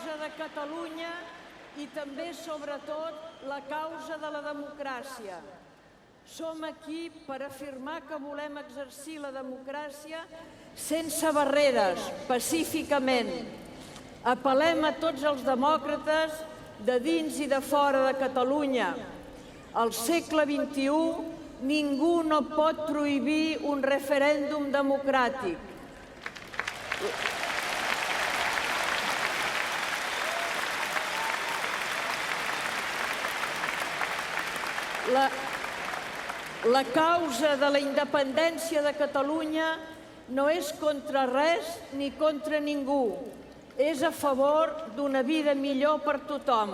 causa de Catalunya i també, sobretot, la causa de la democràcia. Som aquí per afirmar que volem exercir la democràcia sense barreres, pacíficament. Apel·lem a tots els demòcrates de dins i de fora de Catalunya. Al segle XXI ningú no pot prohibir un referèndum democràtic. La causa de la independència de Catalunya no és contra res ni contra ningú. És a favor d'una vida millor per tothom.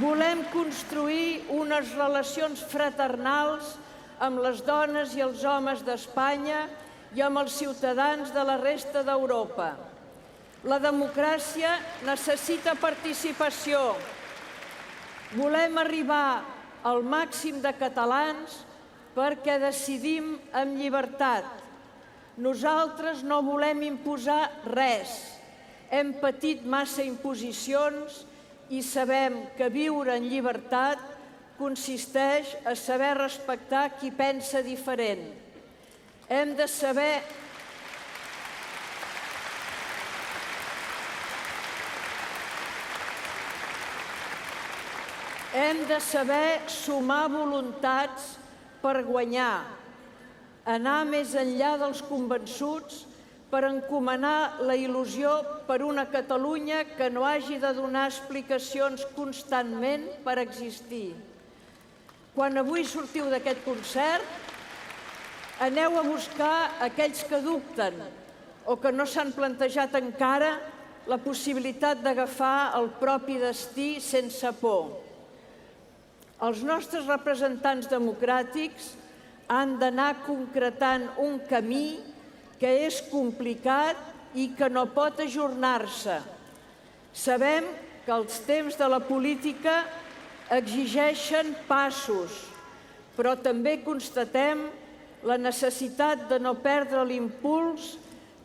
Volem construir unes relacions fraternals amb les dones i els homes d'Espanya i amb els ciutadans de la resta d'Europa. La democràcia necessita participació. Volem arribar al màxim de catalans perquè decidim amb llibertat. Nosaltres no volem imposar res. Hem patit massa imposicions i sabem que viure en llibertat consisteix a saber respectar qui pensa diferent. Hem de saber sumar voluntats per guanyar, anar més enllà dels convençuts per encomanar la il·lusió per una Catalunya que no hagi de donar explicacions constantment per existir. Quan avui sortiu d'aquest concert, aneu a buscar aquells que dubten o que no s'han plantejat encara la possibilitat d'agafar el propi destí sense por. Els nostres representants democràtics han d'anar concretant un camí que és complicat i que no pot ajornar-se. Sabem que els temps de la política exigeixen passos, però també constatem la necessitat de no perdre l'impuls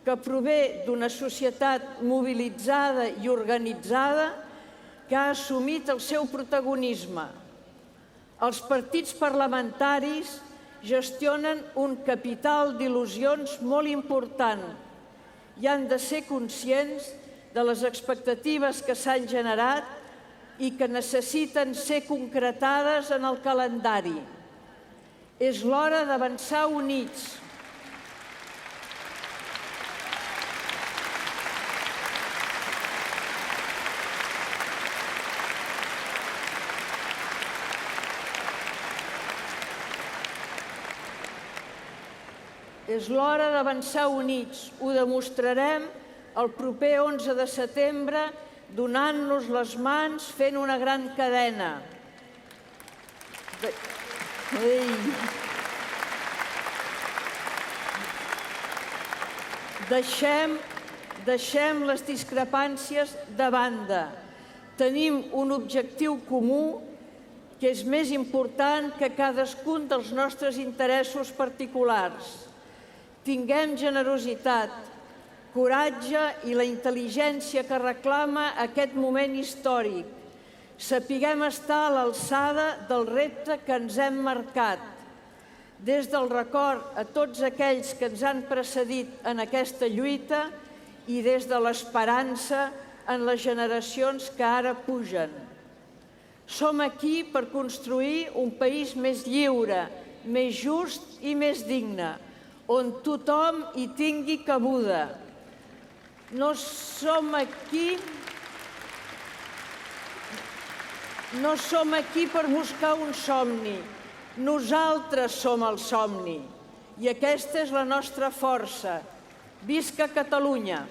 que prové d'una societat mobilitzada i organitzada que ha assumit el seu protagonisme. Els partits parlamentaris gestionen un capital d'il·lusions molt important i han de ser conscients de les expectatives que s'han generat i que necessiten ser concretades en el calendari. És l'hora d'avançar units. És l'hora d'avançar units. Ho demostrarem el proper 11 de setembre donant-nos les mans fent una gran cadena. Deixem les discrepàncies de banda. Tenim un objectiu comú que és més important que cadascun dels nostres interessos particulars. Tinguem generositat, coratge i la intel·ligència que reclama aquest moment històric. Sapiguem estar a l'alçada del repte que ens hem marcat. Des del record a tots aquells que ens han precedit en aquesta lluita i des de l'esperança en les generacions que ara pugen. Som aquí per construir un país més lliure, més just i més digne, on tothom hi tingui cabuda. No som aquí per buscar un somni. Nosaltres som el somni. I aquesta és la nostra força. Visca Catalunya!